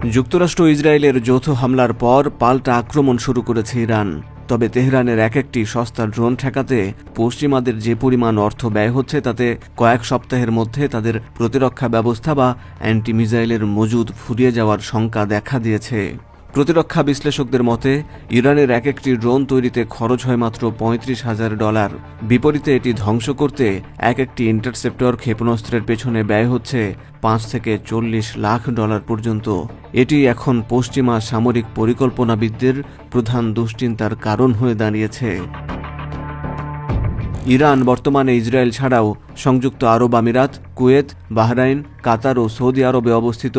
যুক্তরাষ্ট্র ও ইসরায়েলের যৌথ হামলার পর পাল্টা আক্রমণ শুরু করেছে ইরান। তবে তেহরানের এক একটি সস্তা ড্রোন ঠেকাতে পশ্চিমাদের যে পরিমাণ অর্থ ব্যয় হচ্ছে তাতে কয়েক সপ্তাহের মধ্যে তাদের প্রতিরক্ষা ব্যবস্থা বা অ্যান্টি মিসাইলের মজুদ ফুরিয়ে যাওয়ার শঙ্কা দেখা দিয়েছে। প্রতিরক্ষা বিশ্লেষকদের মতে ইরানের এক একটি ড্রোন তৈরিতে খরচ হয় মাত্র $35,000। বিপরীতে এটি ধ্বংস করতে এক একটি ইন্টারসেপ্টর ক্ষেপণাস্ত্রের পেছনে ব্যয় হচ্ছে $5 থেকে $40 লাখ পর্যন্ত। এটি এখন পশ্চিমা সামরিক পরিকল্পনাবিদদের প্রধান দুশ্চিন্তার কারণ হয়ে দাঁড়িয়েছে। ইরান বর্তমানে ইসরায়েল ছাড়াও সংযুক্ত আরব আমিরাত, কুয়েত, বাহরাইন, কাতার ও সৌদি আরবে অবস্থিত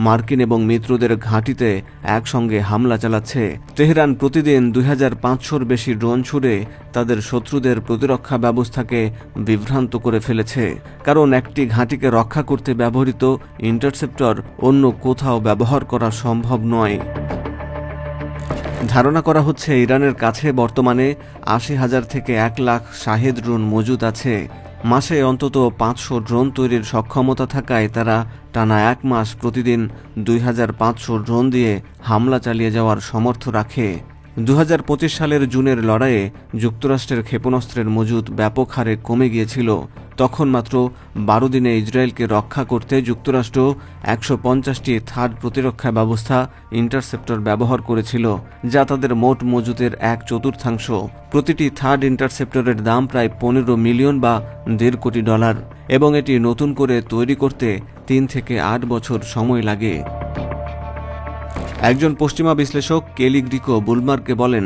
মার্কিন এবং মিত্রদের ঘাঁটিতে একসঙ্গে হামলা চালাচ্ছে। তেহরান প্রতিদিন 2500-র বেশি ড্রোন ছুড়ে তাদের শত্রুদের প্রতিরক্ষা ব্যবস্থাকে বিভ্রান্ত করে ফেলেছে, কারণ একটি ঘাঁটিকে রক্ষা করতে ব্যবহৃত ইন্টারসেপ্টর অন্য কোথাও ব্যবহার করা সম্ভব নয়। ধারণা করা হচ্ছে ইরানের কাছে বর্তমানে 80,000 থেকে 1 লাখ শাহেদ ড্রোন মজুদ আছে। মাসে অন্তত 500 ড্রোন তৈরির সক্ষমতা থাকায় তারা টানা 1 মাস প্রতিদিন 2500 ড্রোন দিয়ে হামলা চালিয়ে যাওয়ার সামর্থ্য রাখে। 2025 সালের জুনের লড়াইয়ে যুক্তরাষ্ট্রের ক্ষেপণাস্ত্রের মজুদ ব্যাপক হারে কমে গিয়েছিল। তখন মাত্র 12 দিনে ইসরায়েলকে রক্ষা করতে যুক্তরাষ্ট্র 150টি থার্ড প্রতিরক্ষা ব্যবস্থা ইন্টারসেপ্টর ব্যবহার করেছিল, যা তাদের মোট মজুদের 1/4। প্রতিটি থার্ড ইন্টারসেপ্টরের দাম প্রায় $15 মিলিয়ন বা $1.5 কোটি, এবং এটি নতুন করে তৈরি করতে 3 থেকে 8 বছর সময় লাগে। একজন পশ্চিমা বিশ্লেষক কেলি গ্রিকো বুলমার্কে বলেন,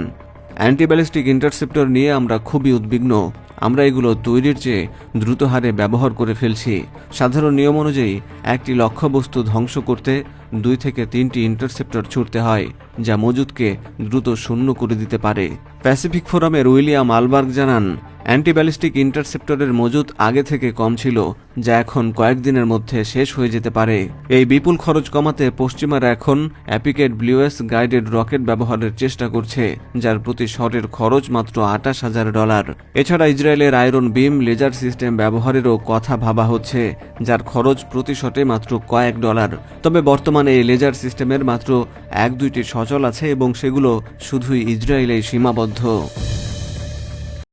অ্যান্টিব্যালিস্টিক ইন্টারসেপ্টর নিয়ে আমরা খুবই উদ্বিগ্ন। আমরা এগুলো তৈরির চেয়ে দ্রুত হারে ব্যবহার করে ফেলছি। সাধারণ নিয়ম অনুযায়ী একটি লক্ষ্যবস্তু ধ্বংস করতে 2 থেকে 3টি ইন্টারসেপ্টর ছুটতে হয়, যা মজুদকে দ্রুত শূন্য করে দিতে পারে। প্যাসিফিক ফোরামের উইলিয়াম আলবার্গ জানান, অ্যান্টিব্যালিস্টিক ইন্টারসেপ্টরের মজুদ আগে থেকে কম ছিল, যা এখন কয়েকদিনের মধ্যে শেষ হয়ে যেতে পারে। এই বিপুল খরচ কমাতে পশ্চিমারা এখন অ্যাপিকেট ব্লিউএস গাইডেড রকেট ব্যবহারের চেষ্টা করছে, যার প্রতি শটের খরচ মাত্র $28,000। এছাড়া ইসরায়েলের আয়রন বিম লেজার সিস্টেম ব্যবহারেরও কথা ভাবা হচ্ছে, যার খরচ প্রতি শটে মাত্র কয়েক ডলার। তবে বর্তমানে এই লেজার সিস্টেমের মাত্র 1-2টি সচল আছে এবং সেগুলো শুধুই ইসরায়েলেই সীমাবদ্ধ।